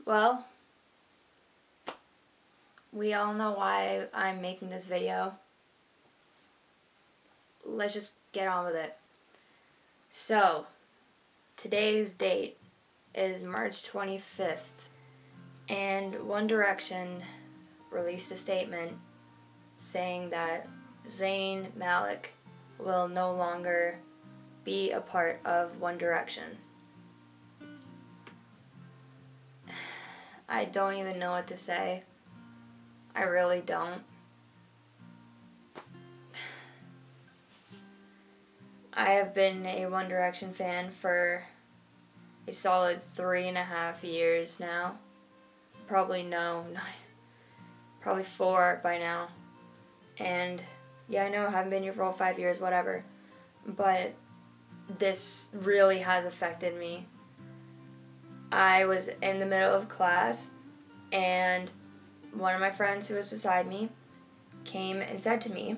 Well, we all know why I'm making this video. Let's just get on with it. So, today's date is March 25th, and One Direction released a statement saying that Zayn Malik will no longer be a part of One Direction. I don't even know what to say. I really don't. I have been a One Direction fan for a solid 3.5 years now. Probably probably 4 by now. And yeah, I know I haven't been here for all 5 years, whatever. But this really has affected me. I was in the middle of class, and one of my friends who was beside me came and said to me,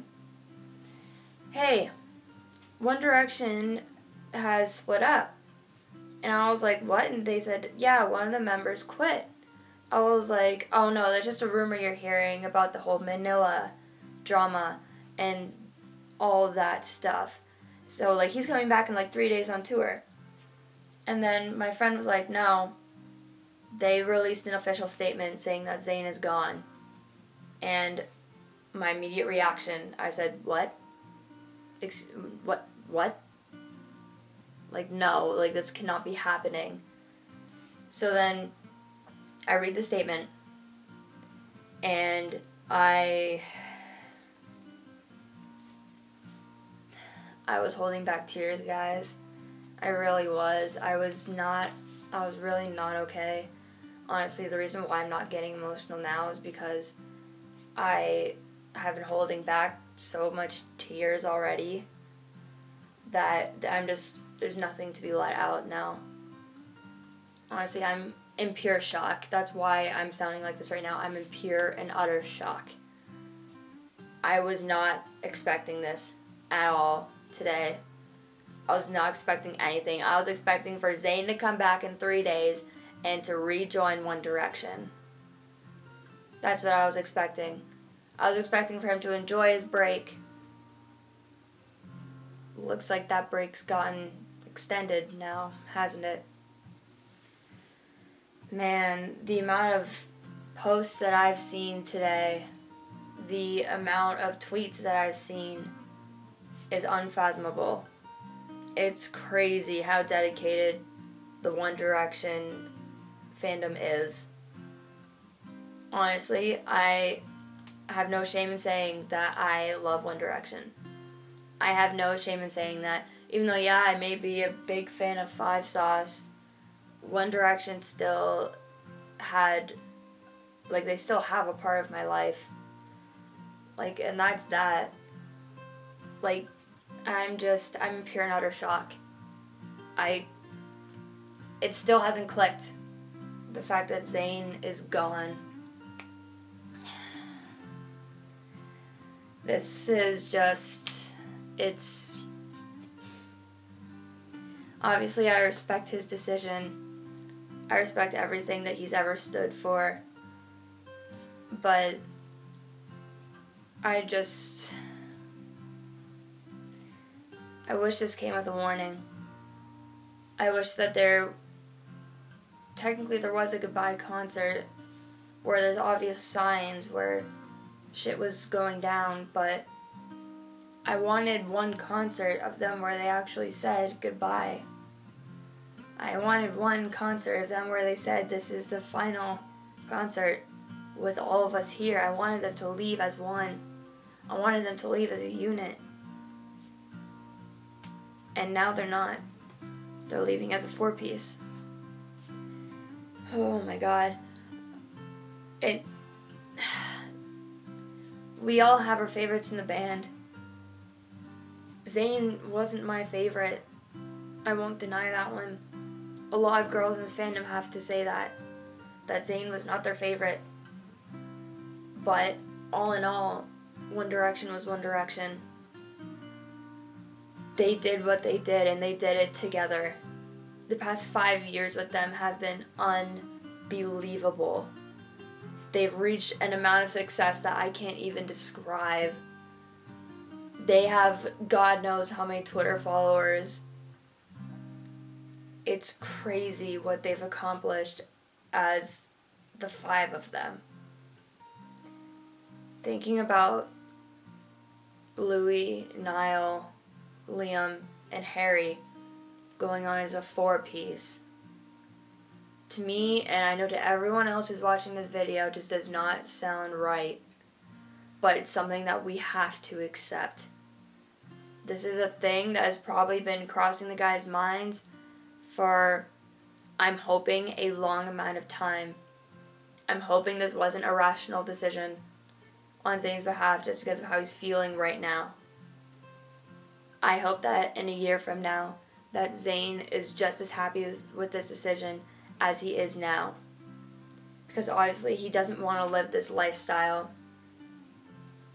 "Hey, One Direction has split up." And I was like, "What?" And they said, "Yeah, one of the members quit." I was like, "Oh no, that's just a rumor you're hearing about the whole Manila drama and all that stuff. So like he's coming back in like 3 days on tour." And then my friend was like, "No, they released an official statement saying that Zayn is gone." And my immediate reaction, I said, "What? What? Like, no, like this cannot be happening." So then I read the statement, and I was holding back tears, guys. I really was. I was really not okay. Honestly, the reason why I'm not getting emotional now is because I have been holding back so much tears already that there's nothing to be let out now. Honestly, I'm in pure shock. That's why I'm sounding like this right now. I'm in pure and utter shock. I was not expecting this at all today. I was not expecting anything. I was expecting for Zayn to come back in 3 days and to rejoin One Direction. That's what I was expecting. I was expecting for him to enjoy his break. Looks like that break's gotten extended now, hasn't it? Man, the amount of posts that I've seen today, the amount of tweets that I've seen is unfathomable. It's crazy how dedicated the One Direction fandom is. Honestly, I have no shame in saying that I love One Direction. I have no shame in saying that. Even though, yeah, I may be a big fan of Five Sauce, One Direction still they still have a part of my life. Like, and that's that. Like, I'm in pure and utter shock. It still hasn't clicked. The fact that Zayn is gone. This is just, obviously I respect his decision. I respect everything that he's ever stood for. But I wish this came with a warning. I wish that there was a goodbye concert where there's obvious signs where shit was going down, but I wanted one concert of them where they actually said goodbye. I wanted one concert of them where they said this is the final concert with all of us here. I wanted them to leave as one. I wanted them to leave as a unit. And now they're not. They're leaving as a 4-piece. Oh my god. We all have our favorites in the band. Zayn wasn't my favorite. I won't deny that one. A lot of girls in this fandom have to say that Zayn was not their favorite. But all in all, One Direction was One Direction. They did what they did, and they did it together. The past 5 years with them have been unbelievable. They've reached an amount of success that I can't even describe. They have God knows how many Twitter followers. It's crazy what they've accomplished as the 5 of them. Thinking about Louis, Niall, Liam, and Harry going on as a 4-piece, to me, and I know to everyone else who's watching this video, just does not sound right. But it's something that we have to accept. This is a thing that has probably been crossing the guys' minds for, I'm hoping, a long amount of time. I'm hoping this wasn't a rational decision on Zayn's behalf just because of how he's feeling right now. I hope that in a year from now, that Zayn is just as happy with this decision as he is now. Because obviously he doesn't want to live this lifestyle.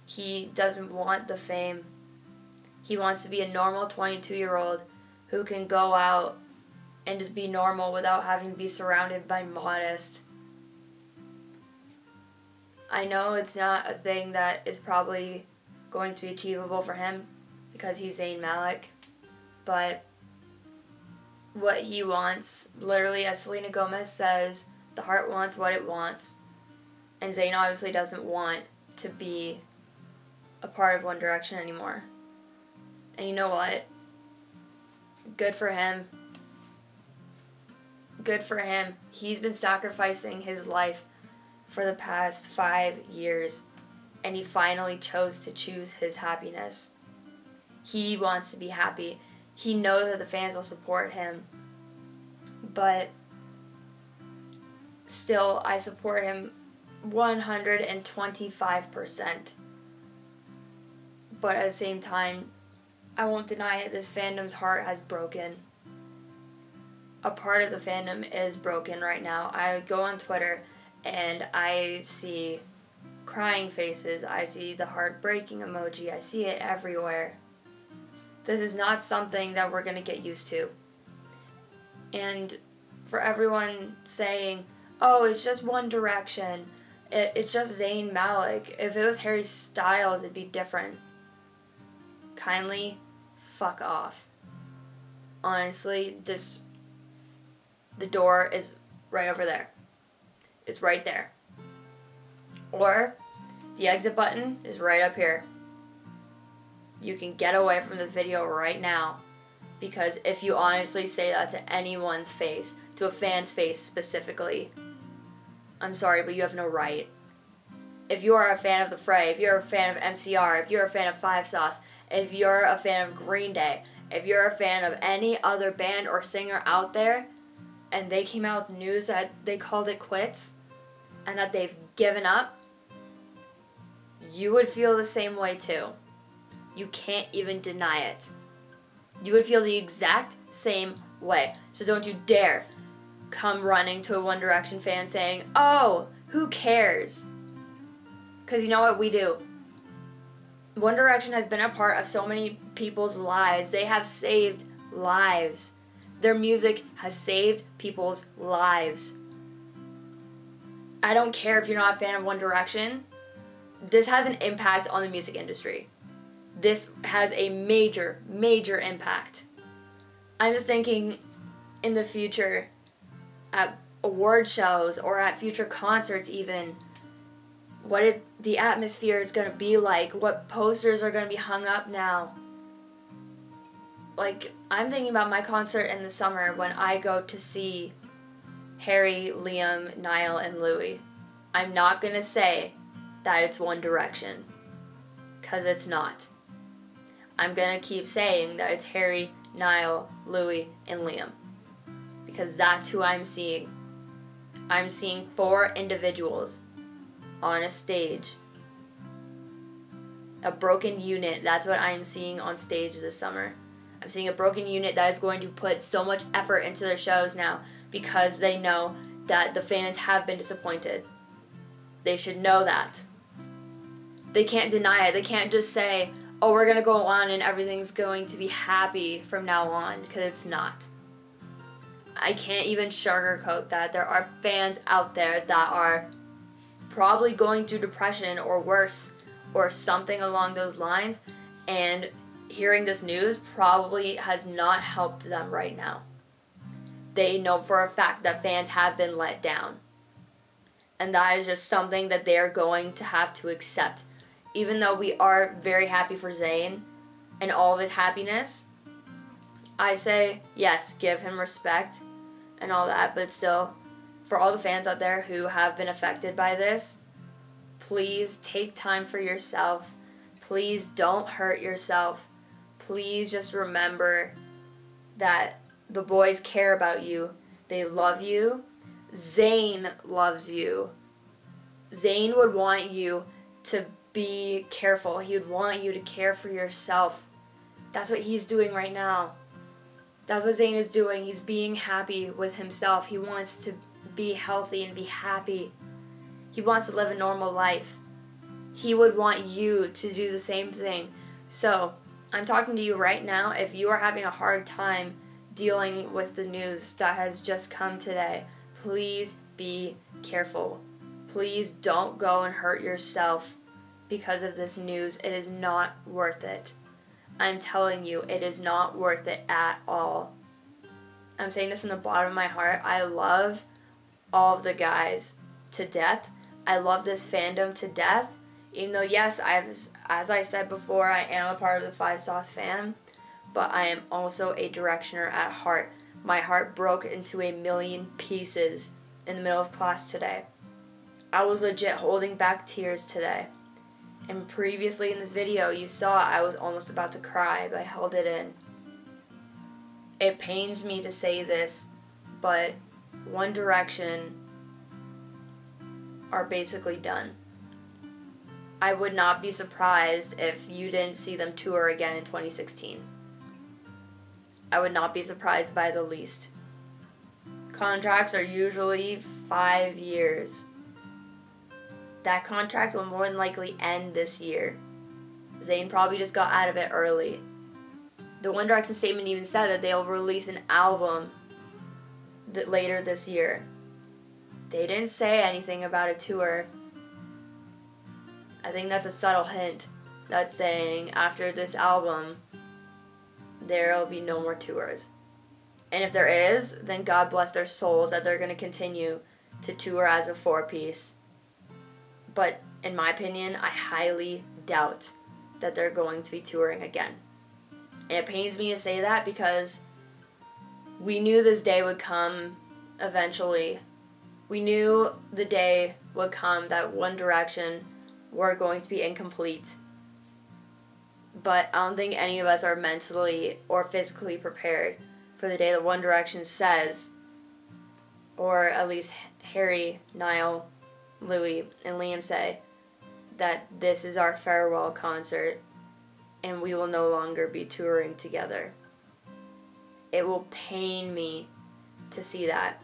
He doesn't want the fame. He wants to be a normal 22-year-old who can go out and just be normal without having to be surrounded by modest. I know it's not a thing that is probably going to be achievable for him because he's Zayn Malik, but what he wants, literally, as Selena Gomez says, the heart wants what it wants. And Zayn obviously doesn't want to be a part of One Direction anymore. And you know what? Good for him. Good for him. He's been sacrificing his life for the past 5 years, and he finally chose to choose his happiness. He wants to be happy. He knows that the fans will support him, but still, I support him 125%. But at the same time, I won't deny it, this fandom's heart has broken. A part of the fandom is broken right now. I go on Twitter and I see crying faces. I see the heartbreaking emoji. I see it everywhere. This is not something that we're going to get used to. And for everyone saying, oh, it's just One Direction, it's just Zayn Malik. If it was Harry Styles, it'd be different. Kindly fuck off. Honestly, just the door is right over there. It's right there. Or the exit button is right up here. You can get away from this video right now, because if you honestly say that to anyone's face, to a fan's face specifically, I'm sorry, but you have no right. If you are a fan of The Fray, if you're a fan of MCR, if you're a fan of Five Sauce, if you're a fan of Green Day, if you're a fan of any other band or singer out there, and they came out with news that they called it quits, and that they've given up, you would feel the same way too. You can't even deny it. You would feel the exact same way. So don't you dare come running to a One Direction fan saying, oh, who cares? Because you know what we do. One Direction has been a part of so many people's lives. They have saved lives. Their music has saved people's lives. I don't care if you're not a fan of One Direction. This has an impact on the music industry. This has a major, major impact. I'm just thinking in the future, at award shows or at future concerts even, what the atmosphere is going to be like, what posters are going to be hung up now. Like, I'm thinking about my concert in the summer when I go to see Harry, Liam, Niall, and Louis. I'm not going to say that it's One Direction, because it's not. I'm going to keep saying that it's Harry, Niall, Louis, and Liam, because that's who I'm seeing. I'm seeing 4 individuals on a stage. A broken unit, that's what I'm seeing on stage this summer. I'm seeing a broken unit that is going to put so much effort into their shows now because they know that the fans have been disappointed. They should know that. They can't deny it. They can't just say, oh, we're going to go on and everything's going to be happy from now on, because it's not. I can't even sugarcoat that. There are fans out there that are probably going through depression or worse or something along those lines, and hearing this news probably has not helped them right now. They know for a fact that fans have been let down, and that is just something that they're going to have to accept. Even though we are very happy for Zayn and all of his happiness, I say, yes, give him respect and all that, but still, for all the fans out there who have been affected by this, please take time for yourself. Please don't hurt yourself. Please just remember that the boys care about you. They love you. Zayn loves you. Zayn would want you to be careful. He would want you to care for yourself. That's what he's doing right now. That's what Zayn is doing. He's being happy with himself. He wants to be healthy and be happy. He wants to live a normal life. He would want you to do the same thing. So, I'm talking to you right now. If you are having a hard time dealing with the news that has just come today, please be careful. Please don't go and hurt yourself because of this news. It is not worth it. I'm telling you, it is not worth it at all. I'm saying this from the bottom of my heart. I love all of the guys to death. I love this fandom to death. Even though, yes, as I said before, I am a part of the 5 Sauce fam, but I am also a Directioner at heart. My heart broke into a million pieces in the middle of class today. I was legit holding back tears today. And previously in this video, you saw I was almost about to cry, but I held it in. It pains me to say this, but One Direction are basically done. I would not be surprised if you didn't see them tour again in 2016. I would not be surprised by the least. Contracts are usually 5 years. That contract will more than likely end this year. Zayn probably just got out of it early. The One Direction statement even said that they'll release an album later this year. They didn't say anything about a tour. I think that's a subtle hint that's saying after this album, there'll be no more tours. And if there is, then God bless their souls that they're going to continue to tour as a 4-piece. But in my opinion, I highly doubt that they're going to be touring again. And it pains me to say that because we knew this day would come eventually. We knew the day would come that One Direction were going to be incomplete. But I don't think any of us are mentally or physically prepared for the day that One Direction says, or at least Harry, Niall, Louis, and Liam say, that this is our farewell concert and we will no longer be touring together. It will pain me to see that.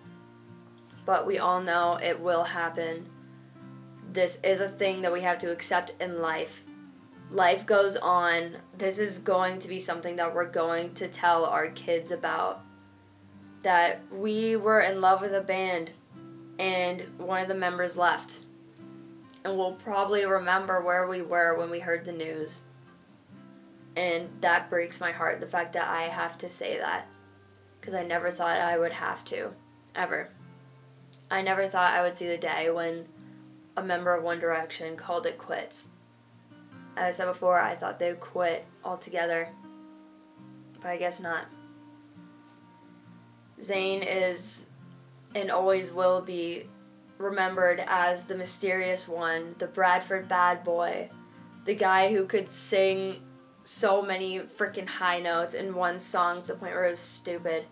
But we all know it will happen. This is a thing that we have to accept in life. Life goes on. This is going to be something that we're going to tell our kids about. That we were in love with a band and one of the members left. And we'll probably remember where we were when we heard the news. And that breaks my heart, the fact that I have to say that. Because I never thought I would have to. Ever. I never thought I would see the day when a member of One Direction called it quits. As I said before, I thought they would quit altogether. But I guess not. Zayn is and always will be remembered as the mysterious one, the Bradford bad boy, the guy who could sing so many freaking high notes in one song to the point where it was stupid.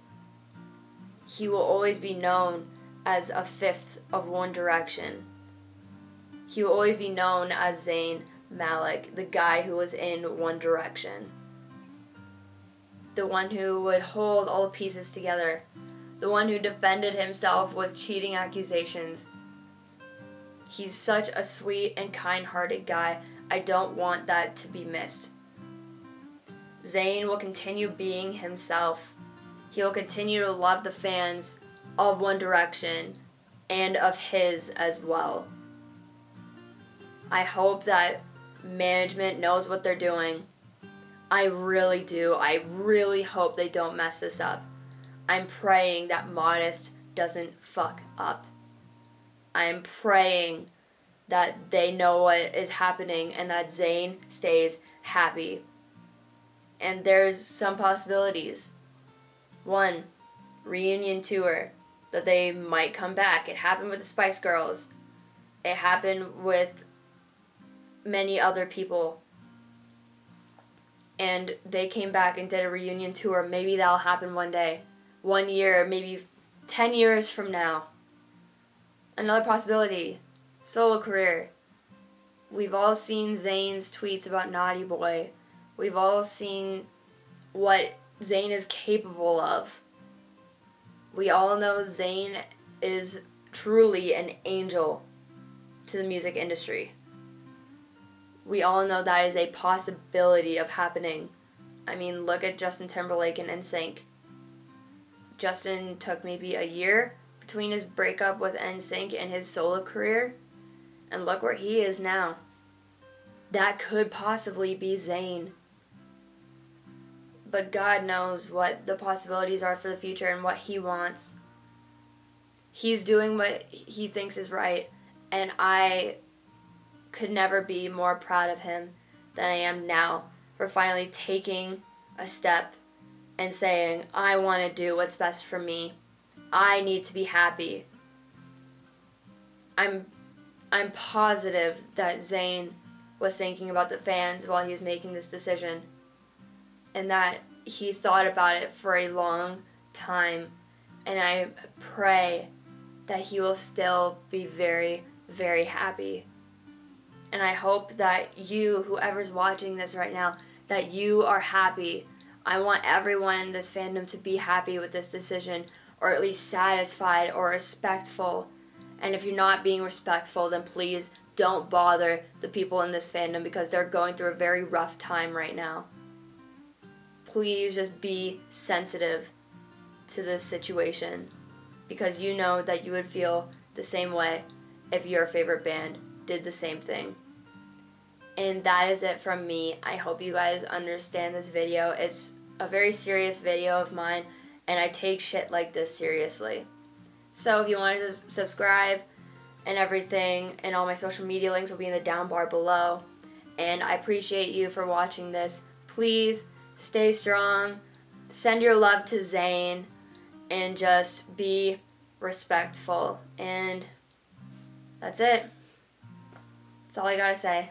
He will always be known as a fifth of One Direction. He will always be known as Zayn Malik, the guy who was in One Direction. The one who would hold all the pieces together. The one who defended himself with cheating accusations. He's such a sweet and kind-hearted guy. I don't want that to be missed. Zayn will continue being himself. he'll continue to love the fans of One Direction and of his as well. I hope that management knows what they're doing. I really do. I really hope they don't mess this up. I'm praying that Modest doesn't fuck up. I'm praying that they know what is happening and that Zayn stays happy. And there's some possibilities. One, reunion tour, that they might come back. It happened with the Spice Girls. It happened with many other people. And they came back and did a reunion tour. Maybe that'll happen one day. 1 year, maybe 10 years from now. Another possibility. Solo career. We've all seen Zayn's tweets about Naughty Boy. We've all seen what Zayn is capable of. We all know Zayn is truly an angel to the music industry. We all know that is a possibility of happening. I mean, look at Justin Timberlake and NSYNC. Justin took maybe a year between his breakup with NSYNC and his solo career, and look where he is now. That could possibly be Zayn. But God knows what the possibilities are for the future and what he wants. He's doing what he thinks is right, and I could never be more proud of him than I am now for finally taking a step and saying, I want to do what's best for me. I need to be happy. I'm positive that Zayn was thinking about the fans while he was making this decision, and that he thought about it for a long time, and I pray that he will still be very, very happy. And I hope that you, whoever's watching this right now, that you are happy. I want everyone in this fandom to be happy with this decision, or at least satisfied or respectful. And if you're not being respectful, then please don't bother the people in this fandom, because they're going through a very rough time right now. Please just be sensitive to this situation, because you know that you would feel the same way if your favorite band did the same thing. And that is it from me. I hope you guys understand this video. It's a very serious video of mine, and I take shit like this seriously. So if you want to subscribe and everything, and all my social media links will be in the down bar below. And I appreciate you for watching this. Please stay strong, send your love to Zayn, and just be respectful. And that's it. That's all I gotta say.